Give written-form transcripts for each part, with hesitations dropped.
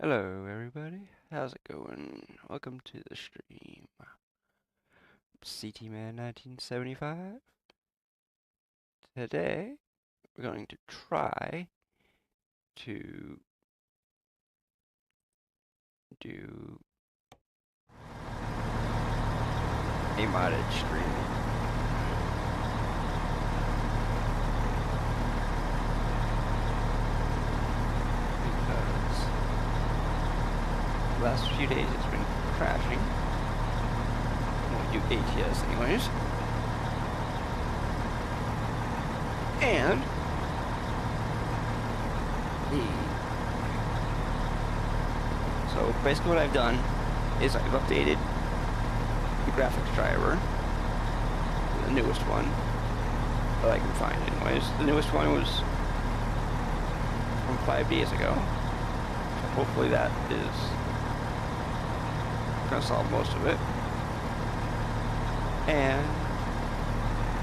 Hello, everybody. How's it going? Welcome to the stream. CT Man 1975. Today, we're going to try to do a modded stream. Because the last few days it's been crashing. When we do ATS anyways. And so basically what I've done is I've updated the graphics driver, the newest one that I can find anyways. The newest one was from 5 days ago. So hopefully that is gonna solve most of it. And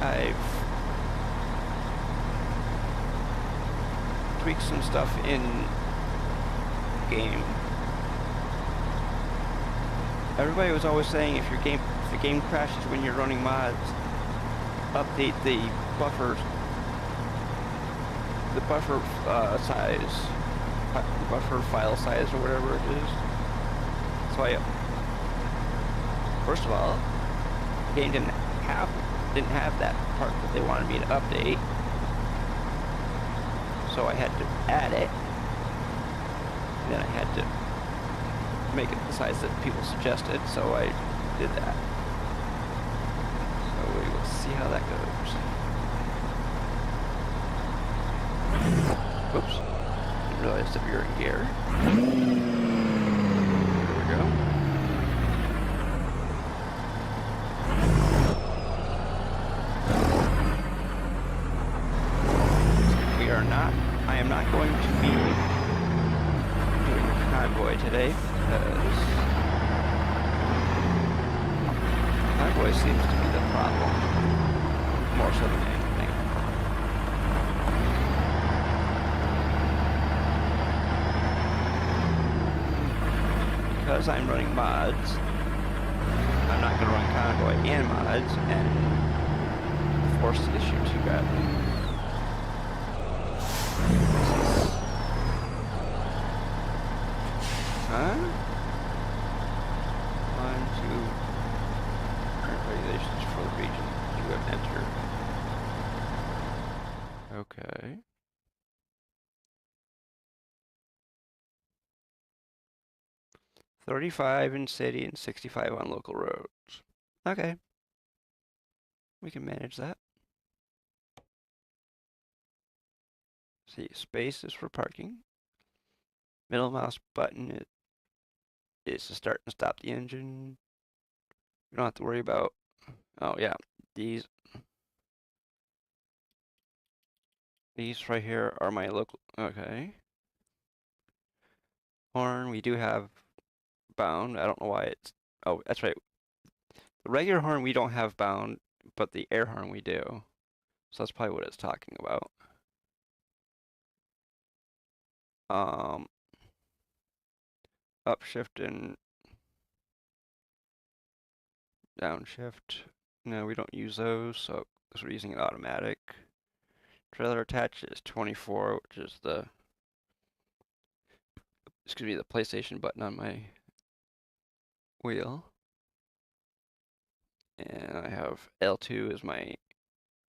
I've tweaked some stuff in game. Everybody was always saying if the game crashes when you're running mods, update the buffer size, buffer file size or whatever it is. So first of all, the game didn't have that part that they wanted me to update. So I had to add it. And then I had to make it the size that people suggested, so I did that. So we will see how that goes. Oops. Didn't realize that we were in gear. There we go. I am not going to be doing convoy today because convoy seems to be the problem more so than anything. Because I'm running mods, I'm not going to run convoy and mods and force the issue too badly. Huh? 1, 2 current regulations for the region you have entered. Okay. $35 in city and $65 on local roads. Okay. We can manage that. See, space is for parking. Middle mouse button is to start and stop the engine. You don't have to worry about, oh yeah, these right here are my local, okay. Horn, we do have bound. I don't know why it's, oh, that's right. The regular horn we don't have bound, but the air horn we do. So that's probably what it's talking about. Upshift and downshift. No, we don't use those, so because we're using it automatic. Trailer attached is 24, which is the PlayStation button on my wheel. And I have L2 as my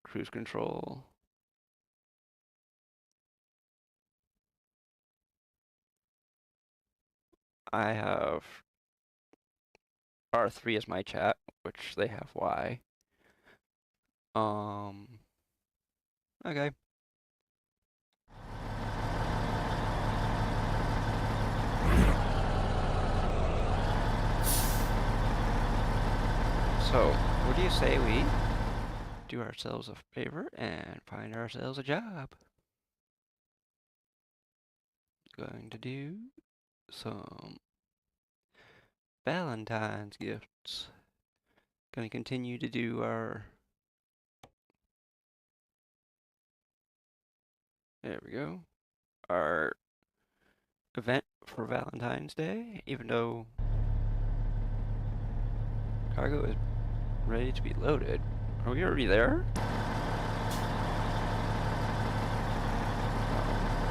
cruise control. I have R3 as my chat, which they have Y. Okay. So, what do you say we do ourselves a favor and find ourselves a job? Going to do some Valentine's gifts. Gonna continue to do our, there we go, our event for Valentine's Day, even though cargo is ready to be loaded. Are we already there?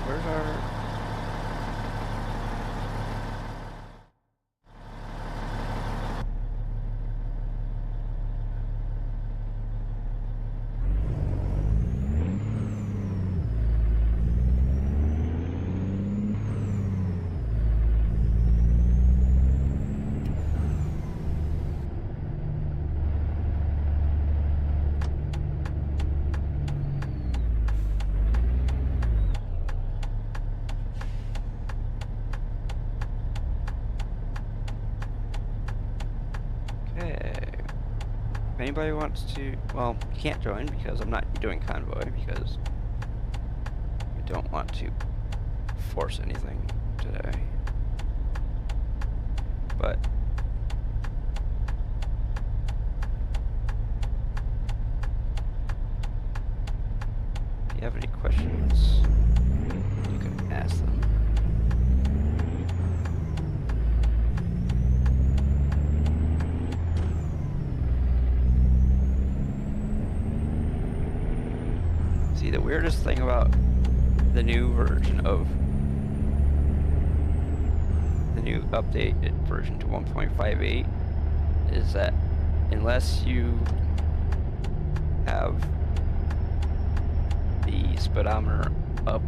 Where's our... If anybody wants to, well, you can't join because I'm not doing convoy because I don't want to force anything today. But if you have any questions, you can ask them. See, the weirdest thing about the new version of the new updated version to 1.58 is that unless you have the speedometer up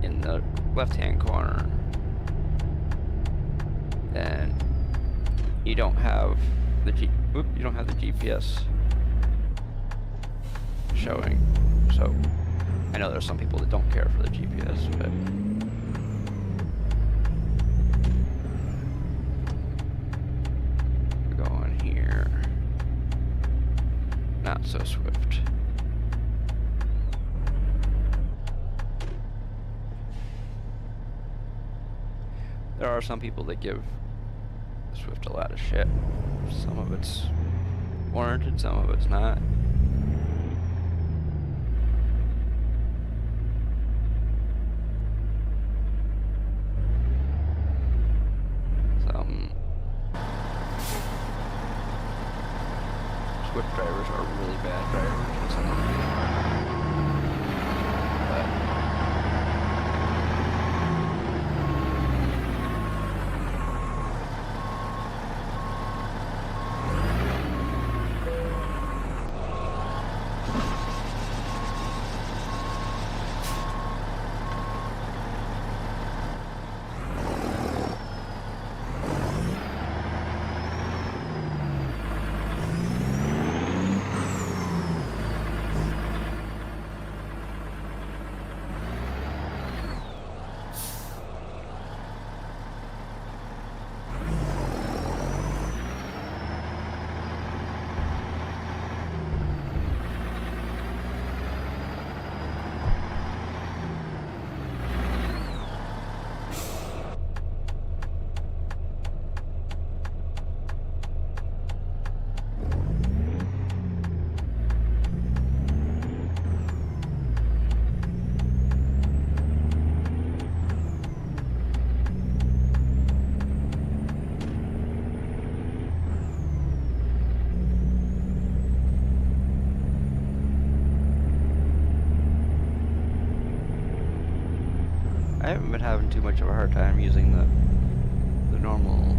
in the left-hand corner, then you don't have the GPS showing. So I know there's some people that don't care for the GPS, but we're going here. Not so swift. There are some people that give Swift a lot of shit. Some of it's warranted, some of it's not. Some Swift drivers are really bad drivers, and some of them I haven't been having too much of a hard time using the normal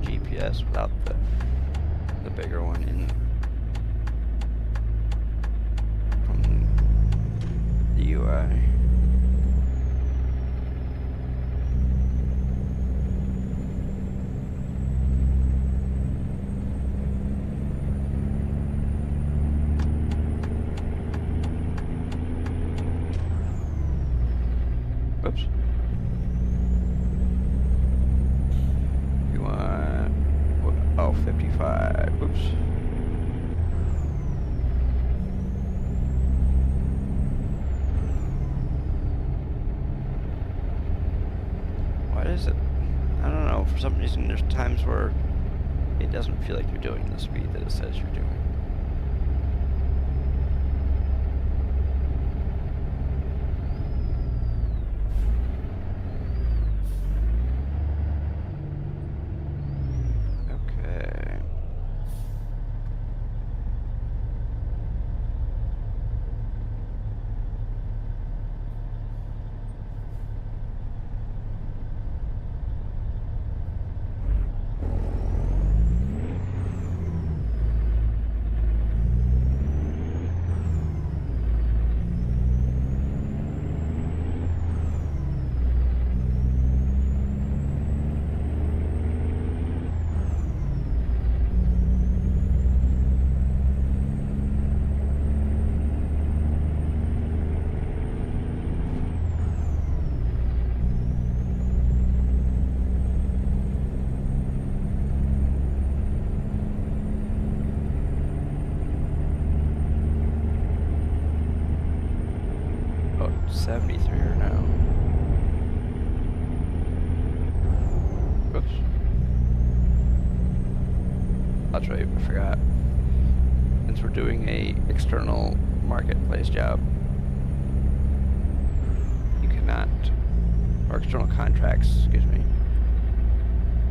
GPS without the bigger one in from the UI. Whoops. You want... Oh, 55. Whoops. What is it? I don't know. For some reason, there's times where it doesn't feel like you're doing the speed that it says you're doing. 73 or no? Oops. That's right, I forgot. Since we're doing a external marketplace job, you cannot, or external contracts, excuse me,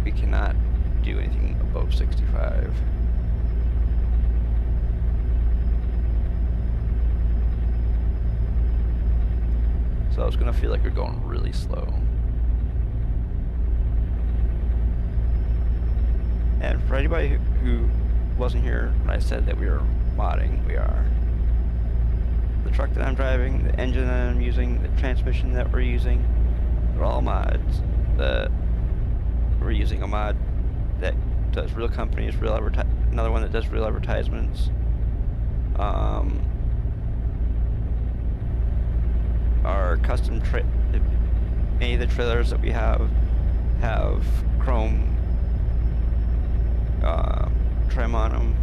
we cannot do anything above 65. So it's gonna feel like we're going really slow. And for anybody who wasn't here when I said that we were modding, we are. The truck that I'm driving, the engine that I'm using, the transmission that we're using, they're all mods. We're using a mod that does real companies, another one that does real advertisements. Our custom any of the trailers that we have chrome trim on them.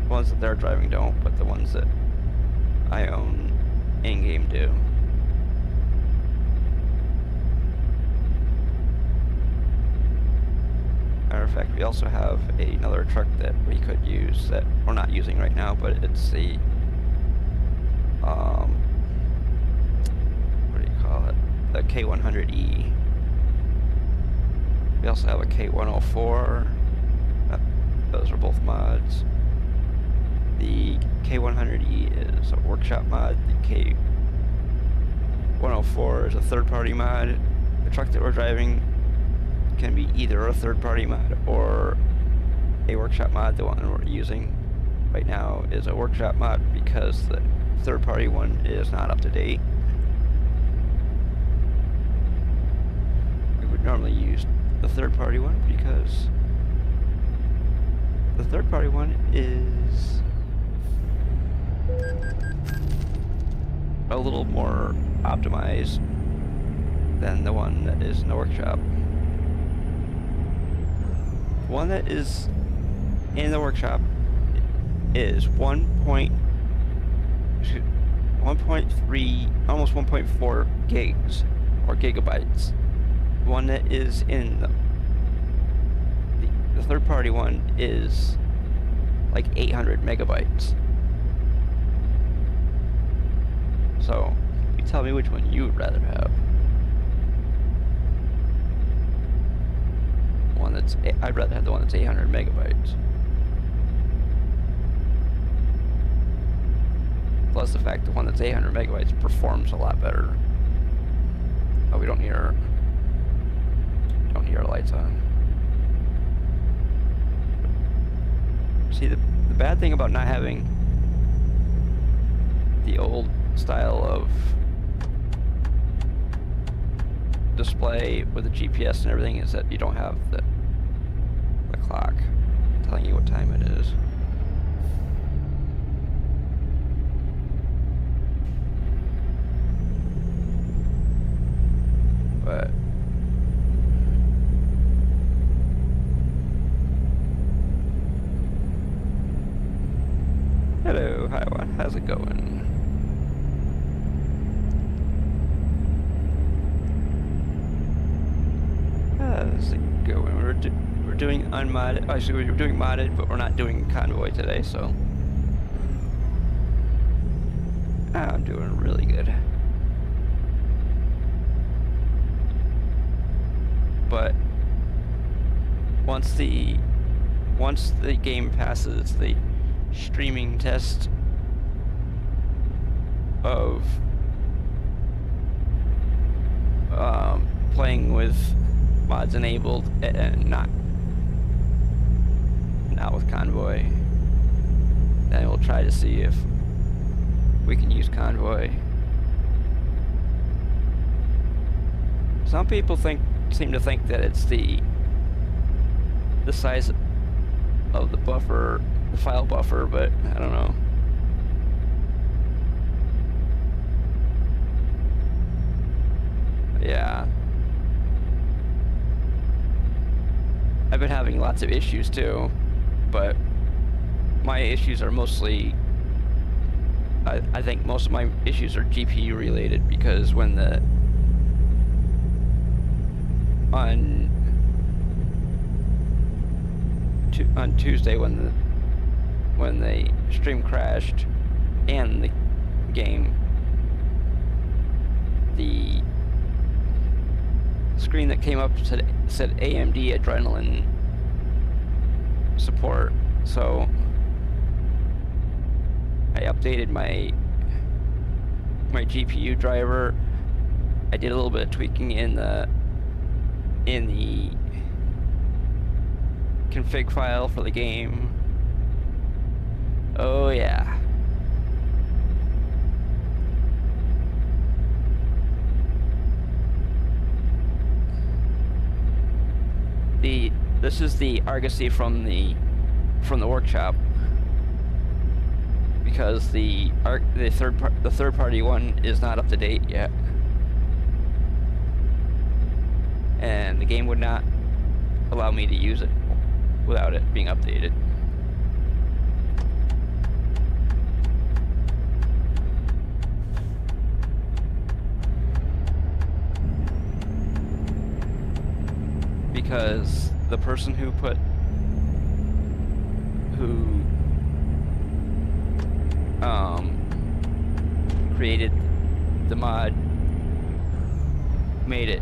The ones that they're driving don't, but the ones that I own in-game do. Matter of fact, we also have another truck that we could use that we're not using right now, but it's the what do you call it? The K100E. We also have a K104. Those are both mods. The K100E is a workshop mod. The K104 is a third-party mod. The truck that we're driving can be either a third-party mod or a workshop mod. The one we're using right now is a workshop mod because the third-party one is not up to date. We would normally use the third-party one because the third-party one is a little more optimized than the one that is in the workshop. The one that is in the workshop is 1.3, almost 1.4 gigs or gigabytes. The one that is in the third-party one is like 800 megabytes. So, you tell me which one you would rather have. I'd rather have the one that's 800 megabytes. Plus the fact the one that's 800 megabytes performs a lot better. Oh, we don't need our lights on. See, the bad thing about not having the old style of display with the GPS and everything is that you don't have the clock telling you what time it is. But hello, hi, how's it going? How's it going? We're doing unmodded. Actually, we're doing modded, but we're not doing convoy today, so I'm doing really good. But once the game passes the streaming test of playing with mods enabled and not with convoy, then we'll try to see if we can use convoy. Some people seem to think that it's the size of the buffer, the file buffer, but I don't know. Yeah. I've been having lots of issues too, but my issues are mostly I think most of my issues are GPU related, because when on Tuesday when the stream crashed and the game, the screen that came up said AMD Adrenalin support, so I updated my GPU driver. I did a little bit of tweaking in the config file for the game. Oh yeah. This is the Argosy from the workshop, because the third party one is not up to date yet, and the game would not allow me to use it without it being updated. Because the person who created the mod made it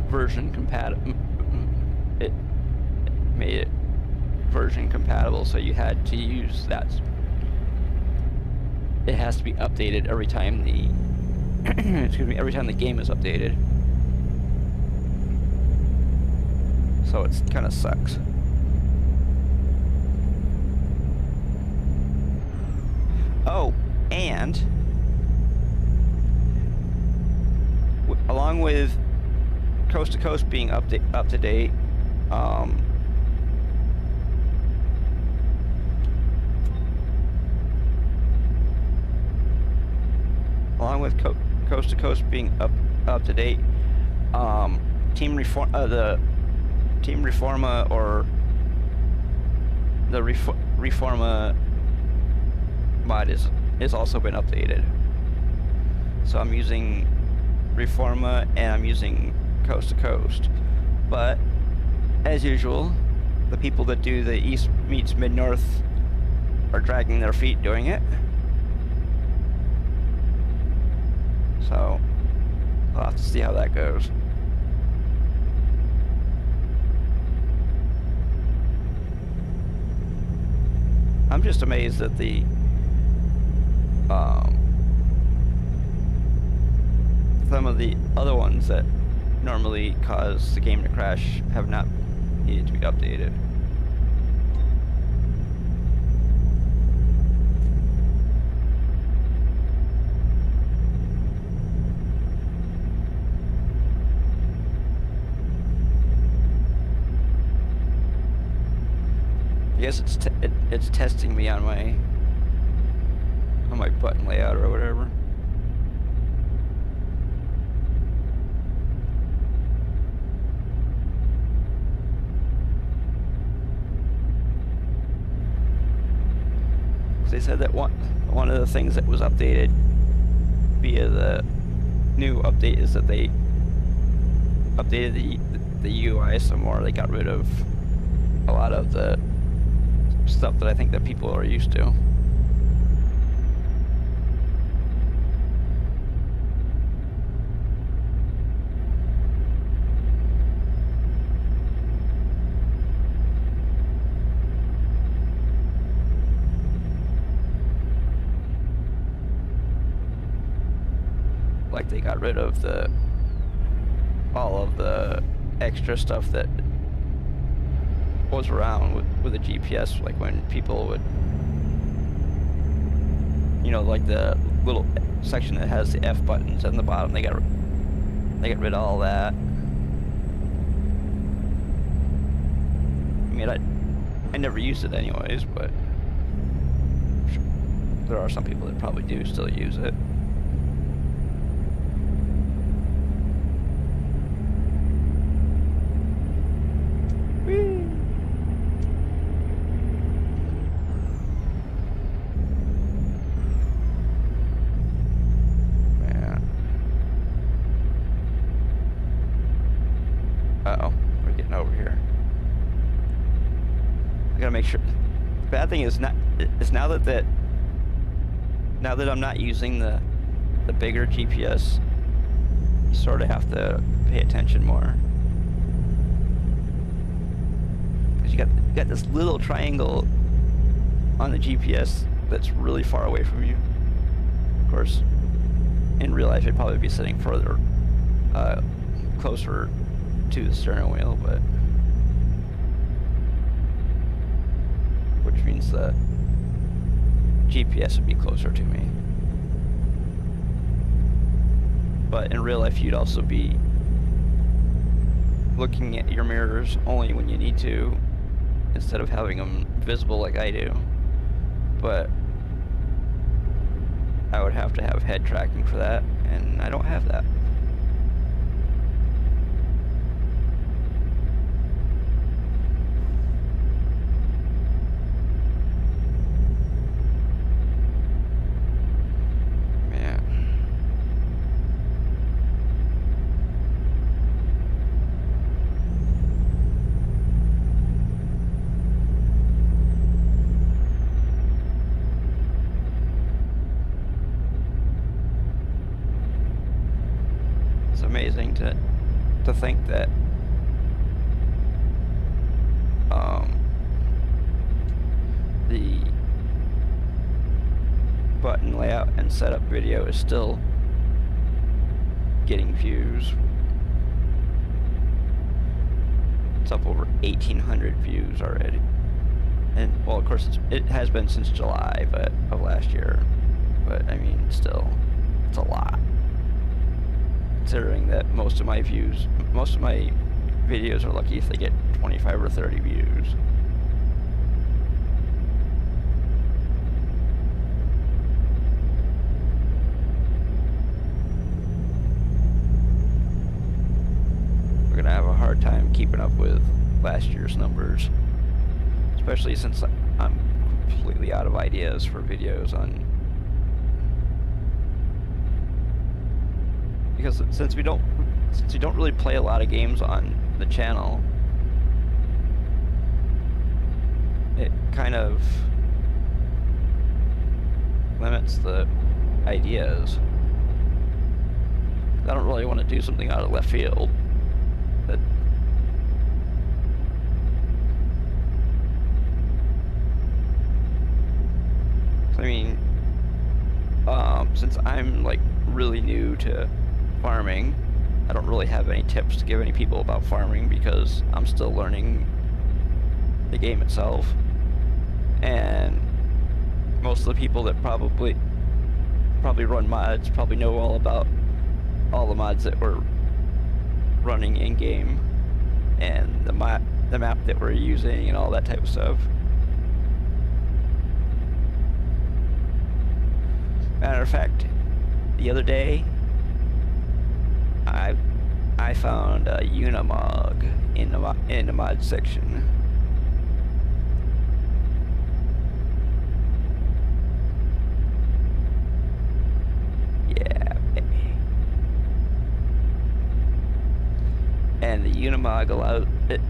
version compatible. It made it version compatible, so you had to use that. It has to be updated every time the every time the game is updated. So it kind of sucks. Oh, and along with Coast to Coast being up to date, along with Coast to Coast being up to date, Team Reforma, or the Reforma mod is also been updated. So I'm using Reforma and I'm using Coast to Coast. But as usual, the people that do the East meets Mid-North are dragging their feet doing it. So I'll have to see how that goes. I'm just amazed that some of the other ones that normally cause the game to crash have not needed to be updated. I guess it's testing me on my button layout or whatever. They said that one of the things that was updated via the new update is that they updated the UI some more. They got rid of a lot of the stuff that I think that people are used to. Like they got rid of all of the extra stuff that was around with the GPS, like when people would, like the little section that has the F buttons on the bottom, they got rid of all that. I mean, I never used it anyways, but there are some people that probably do still use it. Uh-oh, we're getting over here. I gotta make sure. The bad thing is now that I'm not using the bigger GPS, you sort of have to pay attention more. Because you got this little triangle on the GPS that's really far away from you. Of course, in real life, it'd probably be sitting further, closer to the steering wheel, but which means the GPS would be closer to me. But in real life, you'd also be looking at your mirrors only when you need to, instead of having them visible like I do. But I would have to have head tracking for that, and I don't have that. Amazing to think that the button layout and setup video is still getting views. It's up over 1,800 views already, and well, of course it has been since July of last year, but I mean still, it's a lot. Considering that most of my videos are lucky if they get 25 or 30 views. We're gonna have a hard time keeping up with last year's numbers, especially since I'm completely out of ideas for videos on. Because since we don't really play a lot of games on the channel, it kind of limits the ideas. I don't really want to do something out of left field. That I mean, since I'm like really new to farming, I don't really have any tips to give any people about farming because I'm still learning the game itself, and most of the people that probably run mods probably know all about all the mods that we're running in game and the map that we're using and all that type of stuff. Matter of fact, the other day I found a Unimog in the mod section. Yeah, baby. And the Unimog allowed it.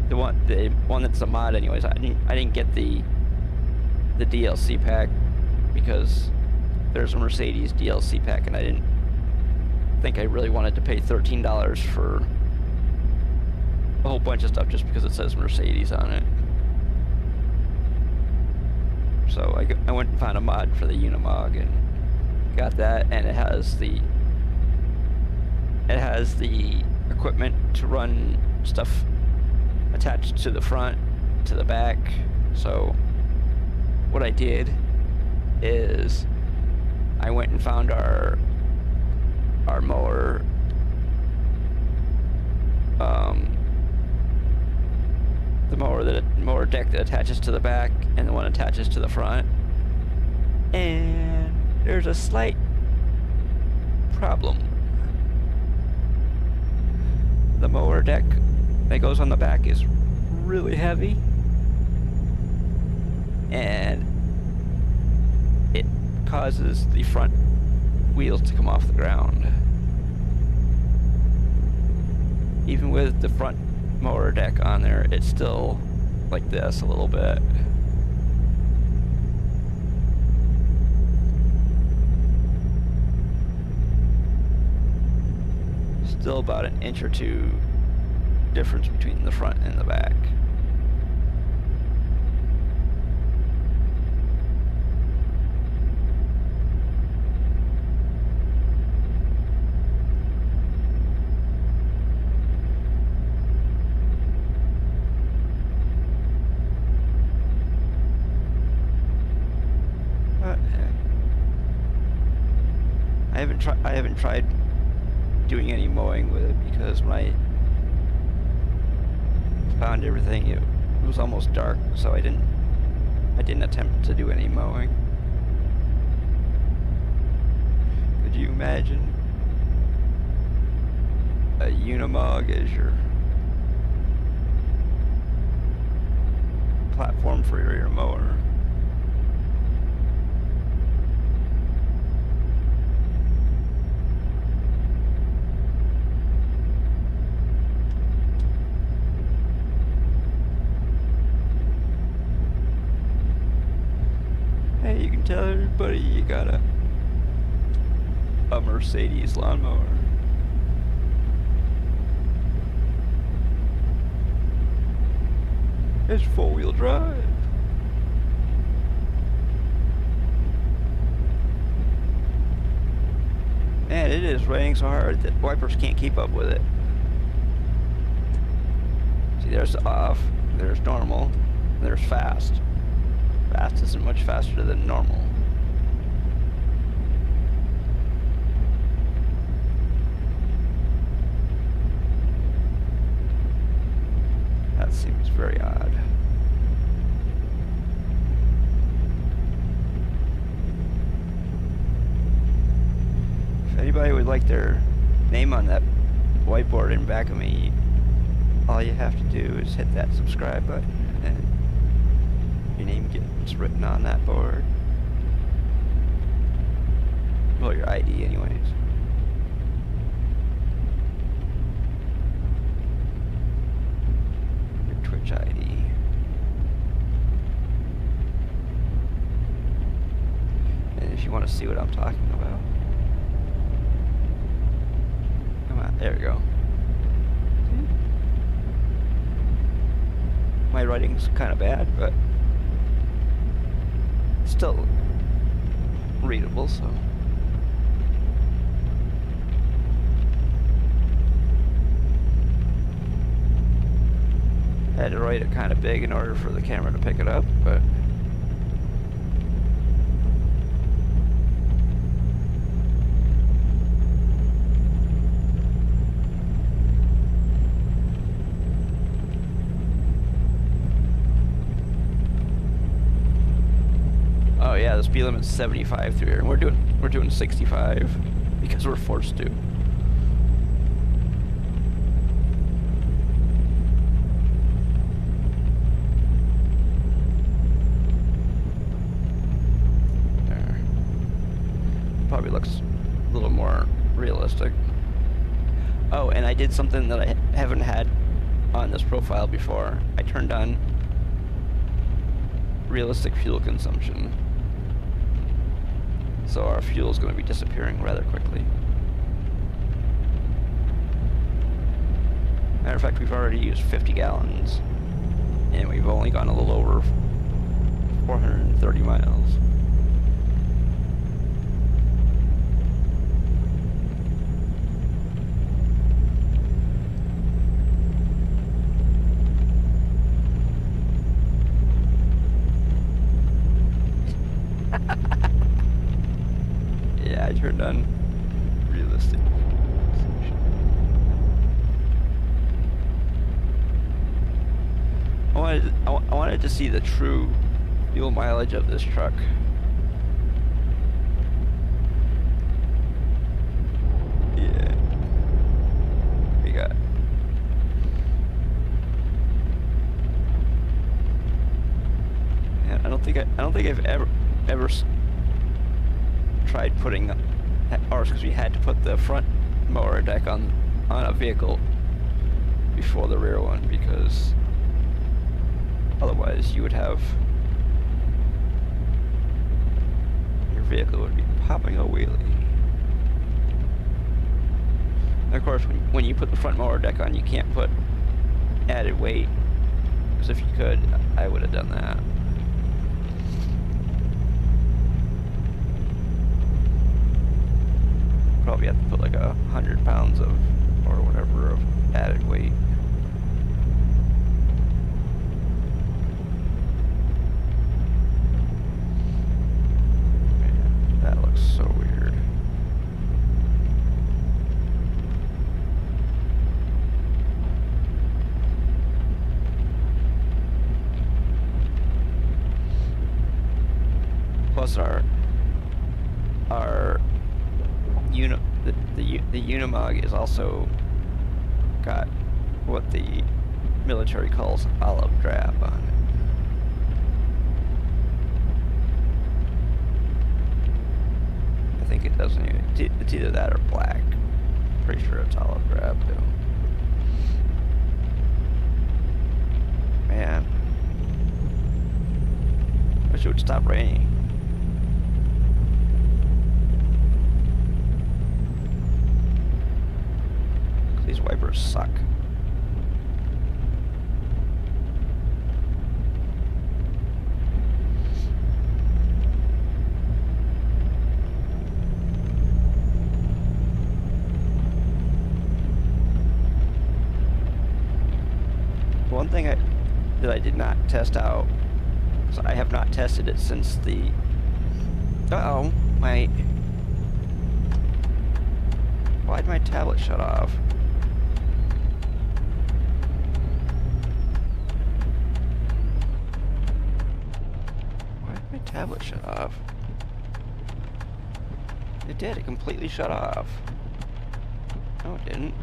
The one that's a mod, anyways. I didn't get the DLC pack because there's a Mercedes DLC pack, and I didn't think I really wanted to pay $13 for a whole bunch of stuff just because it says Mercedes on it. So I went and found a mod for the Unimog and got that, and it has the equipment to run stuff attached to the front, to the back. So what I did is I went and found our mower, the mower deck that attaches to the back and the one attaches to the front, and there's a slight problem. The mower deck that goes on the back is really heavy, and it causes the front wheels to come off the ground. even with the front mower deck on there, it's still like this a little bit. Still about an inch or two difference between the front and the back. I haven't tried doing any mowing with it because when I found everything, it was almost dark, so I didn't attempt to do any mowing. Could you imagine a Unimog as your platform for your mower? Hey, you can tell everybody you got a Mercedes lawnmower. It's four-wheel drive. Man, it is raining so hard that wipers can't keep up with it. See, there's off, there's normal, there's fast. Fast isn't much faster than normal. That seems very odd. If anybody would like their name on that whiteboard in back of me, all you have to do is hit that subscribe button and your name gets written on that board. Well, your ID anyways. Your Twitch ID. And if you want to see what I'm talking about. Come on, there we go. My writing's kind of bad, but still readable, so. I had to write it kind of big in order for the camera to pick it up, but oh yeah, the speed limit's 75 through here, and we're doing 65 because we're forced to. There. Probably looks a little more realistic. Oh, and I did something that I haven't had on this profile before. I turned on realistic fuel consumption. So our fuel is going to be disappearing rather quickly. Matter of fact, we've already used 50 gallons, and we've only gone a little over 430 miles. Yeah, I turned on realistic. I wanted to see the true fuel mileage of this truck. Yeah. We got. Yeah, I don't think I've ever tried putting ours, because we had to put the front mower deck on a vehicle before the rear one, because otherwise you would have your vehicle would be popping a wheelie. And of course, when you put the front motor deck on, you can't put added weight, because if you could, I would have done that. Probably have to put like 100 pounds of, or whatever, of added weight. Man, that looks so weird. Plus our the Unimog is also got what the military calls olive drab on it. I think it doesn't even, it's either that or black. Pretty sure it's olive drab too. Man, I wish it would stop raining. These wipers suck. One thing that I did not test out, so I have not tested it since the, why'd my tablet shut off? Tablet shut off. It did. It completely shut off. No, it didn't.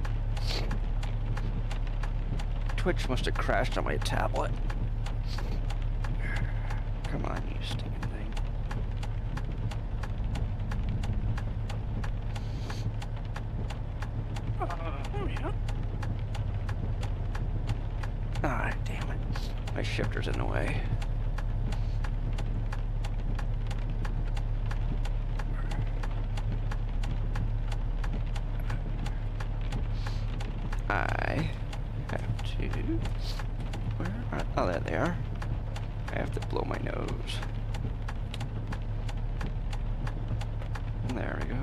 Twitch must have crashed on my tablet. Come on, you stinking thing. Oh, yeah. Ah, damn it. My shifter's in the way. I have to, where are, oh, there they are. I have to blow my nose. There we go.